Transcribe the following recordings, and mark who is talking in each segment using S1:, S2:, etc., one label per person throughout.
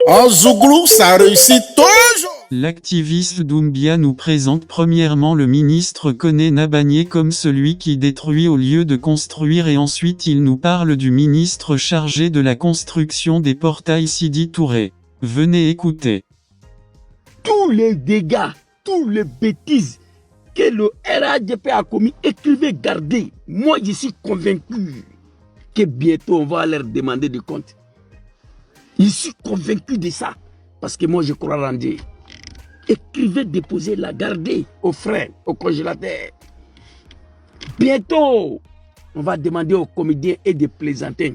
S1: En Zouglou, ça réussit toujours.
S2: L'activiste Doumbia nous présente premièrement le ministre Koné Nabagné comme celui qui détruit au lieu de construire et ensuite il nous parle du ministre chargé de la construction des portails Sidi Touré. Venez écouter.
S3: Tous les dégâts, toutes les bêtises que le RADP a commis, écrivez, gardez. Moi, je suis convaincu que bientôt on va leur demander des comptes. Je suis convaincu de ça. Parce que moi, je crois en Dieu. Écrivez, déposez, la gardez aux frères, au congélateur. Bientôt, on va demander aux comédiens et des plaisantins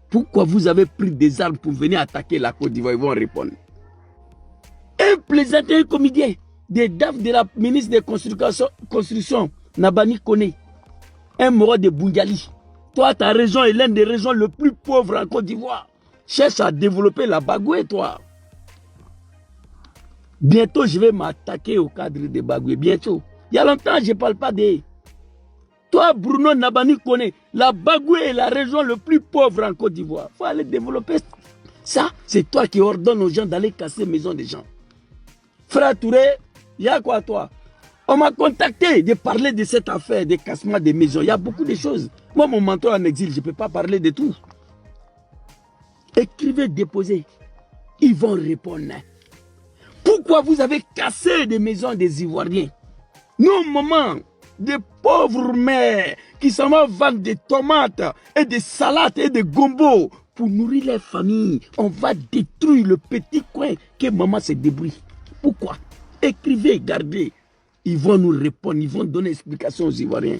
S3: pourquoi vous avez pris des armes pour venir attaquer la Côte d'Ivoire. Ils vont répondre. Un plaisantin, un comédien, des DAF de la ministre des Constructions, Nabani Koné, un mort de Bungali. Toi, ta région est l'une des régions les plus pauvres en Côte d'Ivoire. Cherche à développer la Bagoué, toi. Bientôt, je vais m'attaquer au cadre de Bagoué. Bientôt. Il y a longtemps, je ne parle pas de... Toi, Bruno Nabani Koné, la Bagoué est la région la plus pauvre en Côte d'Ivoire. Il faut aller développer ça. C'est toi qui ordonnes aux gens d'aller casser les maisons des gens. Frère Touré, il y a quoi toi? On m'a contacté de parler de cette affaire de cassement des maisons. Il y a beaucoup de choses. Moi, mon mentor en exil, je ne peux pas parler de tout. Écrivez, déposez. Ils vont répondre. Pourquoi vous avez cassé des maisons des Ivoiriens? Nos mamans, des pauvres mères qui s'en vont vendre des tomates et des salades et des gombos pour nourrir les familles. On va détruire le petit coin que maman se débrouille. Pourquoi? Écrivez, gardez. Ils vont nous répondre, ils vont donner explication aux Ivoiriens.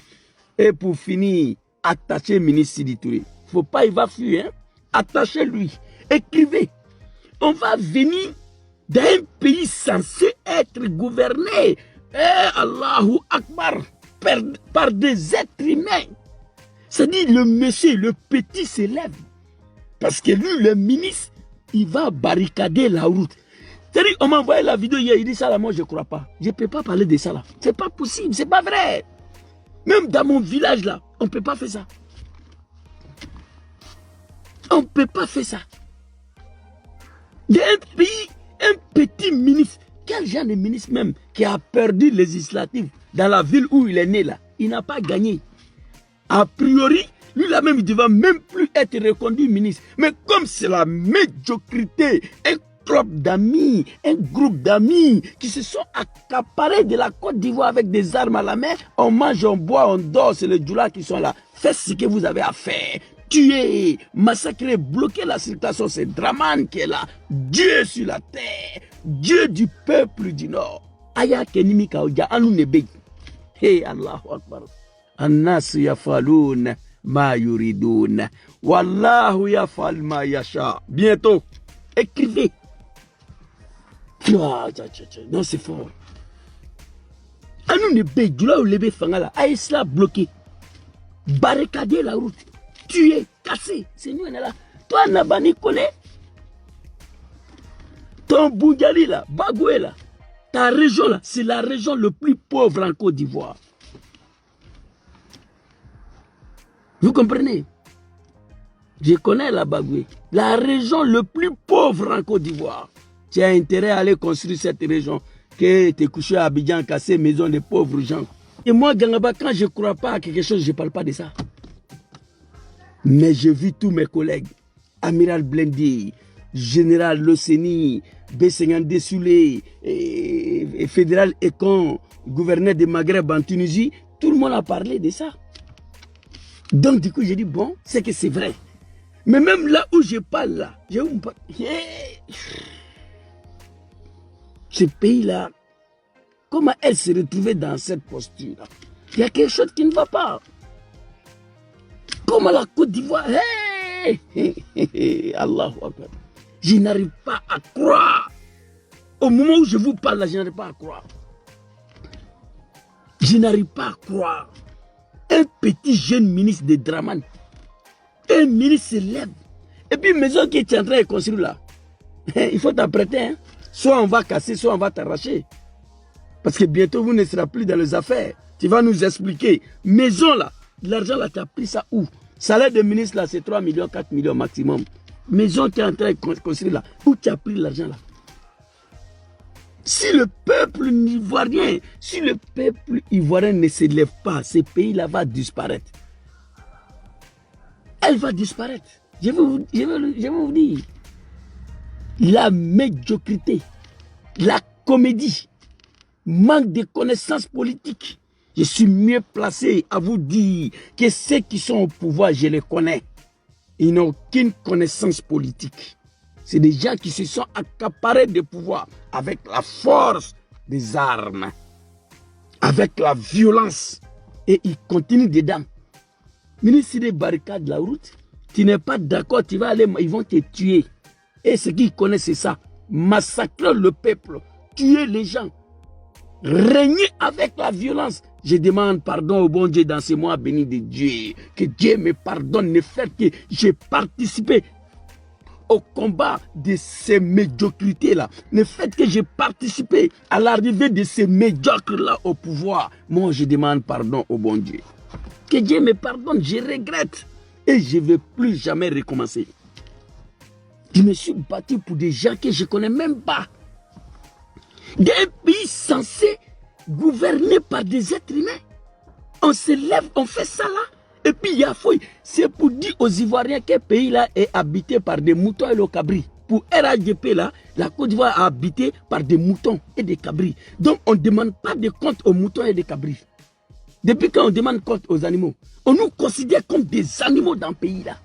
S3: Et pour finir, attachez le ministre Sidi Touré. Faut pas, il va fuir. Hein? Attachez-lui. Écrivez. On va venir d'un pays censé être gouverné, Allahu Akbar, par des êtres humains. C'est-à-dire le monsieur, le petit s'élève. Parce que lui, le ministre, il va barricader la route. C'est-à-dire, on m'a envoyé la vidéo hier, il dit ça là, moi je ne crois pas. Je ne peux pas parler de ça là. C'est pas possible, c'est pas vrai. Même dans mon village là, on ne peut pas faire ça. On ne peut pas faire ça. Il y a un pays, un petit ministre. Quel genre de ministre même qui a perdu les législatives dans la ville où il est né là? Il n'a pas gagné. A priori, lui là même, il ne devait même plus être reconduit ministre. Mais comme c'est la médiocrité, un club d'amis, un groupe d'amis qui se sont accaparés de la Côte d'Ivoire avec des armes à la main, on mange, on boit, on dort, c'est les djoulas qui sont là. Faites ce que vous avez à faire. Tuer, massacrer, bloquer la circulation, c'est Draman qui est là. Dieu sur la terre, Dieu du peuple du Nord. Aya kenimi kaoja anu nebeg. Hey Allahu Akbar. Annas yafalun ma yuridun. Wallahu yafal ma yasha. Bientôt, écrivez. Non, c'est fort. Anu nebeg, du là où lebe fangala, Aïsla bloqué. Barricader la route. Tuer, casser, c'est nous, on est là. Toi, Nabani Koné, ton Bungali là, Bagoué là, ta région là, c'est la région la plus pauvre en Côte d'Ivoire. Vous comprenez? Je connais la Bagoué, la région la plus pauvre en Côte d'Ivoire. Tu as intérêt à aller construire cette région, que tu es couché à Abidjan, casser maison des pauvres gens. Et moi, Gangaba, quand je ne crois pas à quelque chose, je ne parle pas de ça. Mais j'ai vu tous mes collègues, Amiral Blendi, Général Loseni, B52 Soulé, Fédéral Ekon, gouverneur de Maghreb en Tunisie, tout le monde a parlé de ça. Donc du coup j'ai dit bon, c'est que c'est vrai. Mais même là où je parle là, ce pays-là, comment elle s'est retrouvée dans cette posture-là? Il y a quelque chose qui ne va pas. Comme à la Côte d'Ivoire, Allahu Akbar. Je n'arrive pas à croire. Au moment où je vous parle là, je n'arrive pas à croire. Je n'arrive pas à croire. Un petit jeune ministre de Draman, un ministre se lève. Et puis, maison qui est en train de construire là, il faut t'apprêter. Hein? Soit on va casser, soit on va t'arracher. Parce que bientôt, vous ne serez plus dans les affaires. Tu vas nous expliquer. Maison là, l'argent là, tu as pris ça où? Salaire de ministre là, c'est 3 millions, 4 millions maximum. maison qui est en train de construire là, où tu as pris l'argent là? Si le peuple ivoirien, ne se lève pas, ce pays-là va disparaître. Elle va disparaître. Je vais vous dire. La médiocrité, la comédie, manque de connaissances politiques. Je suis mieux placé à vous dire que ceux qui sont au pouvoir, je les connais. Ils n'ont aucune connaissance politique. C'est des gens qui se sont accaparés de pouvoir avec la force des armes, avec la violence. Et ils continuent dedans. Ministre des barricades de la route, tu n'es pas d'accord, tu vas aller, ils vont te tuer. Et ce qu'ils connaissent, c'est ça. Massacrer le peuple, tuer les gens, régner avec la violence. Je demande pardon au bon Dieu dans ce mois béni de Dieu. Que Dieu me pardonne le fait que j'ai participé au combat de ces médiocrités-là. Le fait que j'ai participé à l'arrivée de ces médiocres-là au pouvoir. Moi, je demande pardon au bon Dieu. Que Dieu me pardonne, je regrette. Et je ne veux plus jamais recommencer. Je me suis battu pour des gens que je ne connais même pas. Des pays censés gouverner par des êtres humains. On se lève, on fait ça là. Et puis il y a fouille. C'est pour dire aux Ivoiriens que ce pays-là est habité par des moutons et le cabri. Pour RHDP là, la Côte d'Ivoire est habitée par des moutons et des cabris. Donc on ne demande pas de compte aux moutons et des cabris. Depuis quand on demande compte aux animaux, on nous considère comme des animaux dans le pays là.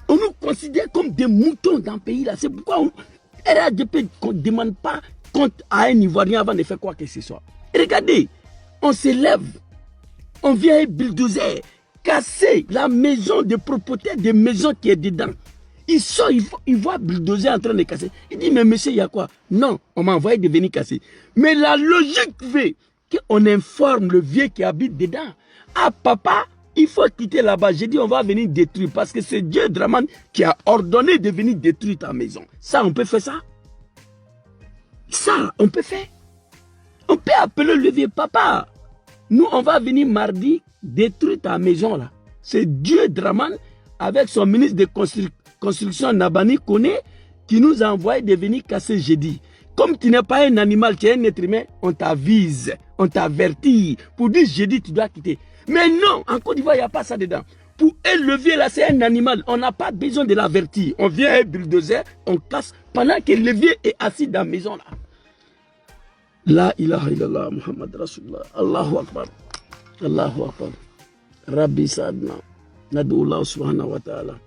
S3: On nous considère comme des moutons dans le pays là. C'est pourquoi RHDP ne demande pas compte à un Ivoirien avant de faire quoi que ce soit. Et regardez, on se lève, on vient bulldozer, casser la maison de propriétaire des maisons qui est dedans. Il sort, il voit bulldozer en train de casser. Il dit, mais monsieur, il y a quoi? Non, on m'a envoyé de venir casser. Mais la logique veut qu'on informe le vieux qui habite dedans. Ah papa, il faut quitter là-bas. J'ai dit, on va venir détruire parce que c'est Dieu Draman qui a ordonné de venir détruire ta maison. Ça, on peut faire ça? Ça, on peut faire. On peut appeler le vieux papa. Nous, on va venir mardi détruire ta maison là. C'est Dieu Draman avec son ministre de construction Nabani Kone qui nous a envoyé de venir casser jeudi. Comme tu n'es pas un animal, tu es un être humain, on t'avise, on t'avertit. Pour dire jeudi, tu dois quitter. Mais non, en Côte d'Ivoire, il n'y a pas ça dedans. Pour élever là, c'est un animal. On n'a pas besoin de l'avertir. On vient à un bulldozer, on casse pendant que le vieux est assis dans la maison là. La ilaha illallah Muhammad Rasulullah. Allahu Akbar. Allahu Akbar. Rabbi Sadna. Nadoullah subhanahu wa ta'ala.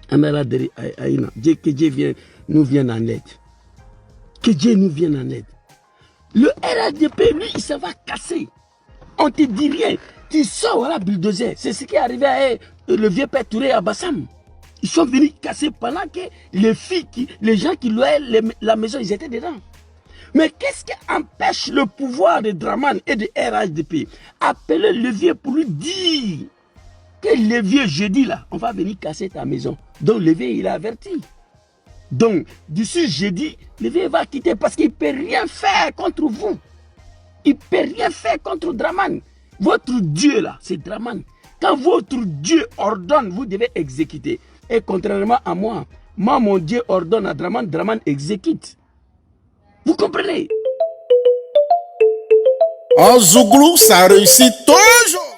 S3: Amela deri aïna. Que Dieu nous vienne en aide. Que Dieu nous vienne en aide. Le RHDP, lui, il se va casser. On te dit rien. Tu sors à la bulldozer. C'est ce qui est arrivé à le vieux père Touré à Bassam. Ils sont venus casser pendant que les gens qui louaient la maison, ils étaient dedans. Mais qu'est-ce qui empêche le pouvoir de Draman et de RHDP? Appeler le vieux pour lui dire que le vieux jeudi là, on va venir casser ta maison. Donc le vieux, il a averti. Donc, d'ici jeudi, le vieux va quitter parce qu'il ne peut rien faire contre vous. Il ne peut rien faire contre Draman. Votre Dieu là, c'est Draman. Quand votre Dieu ordonne, vous devez exécuter. Et contrairement à moi, mon Dieu ordonne à Draman, Draman exécute. Vous comprenez?
S1: En Zouglou, ça réussit toujours.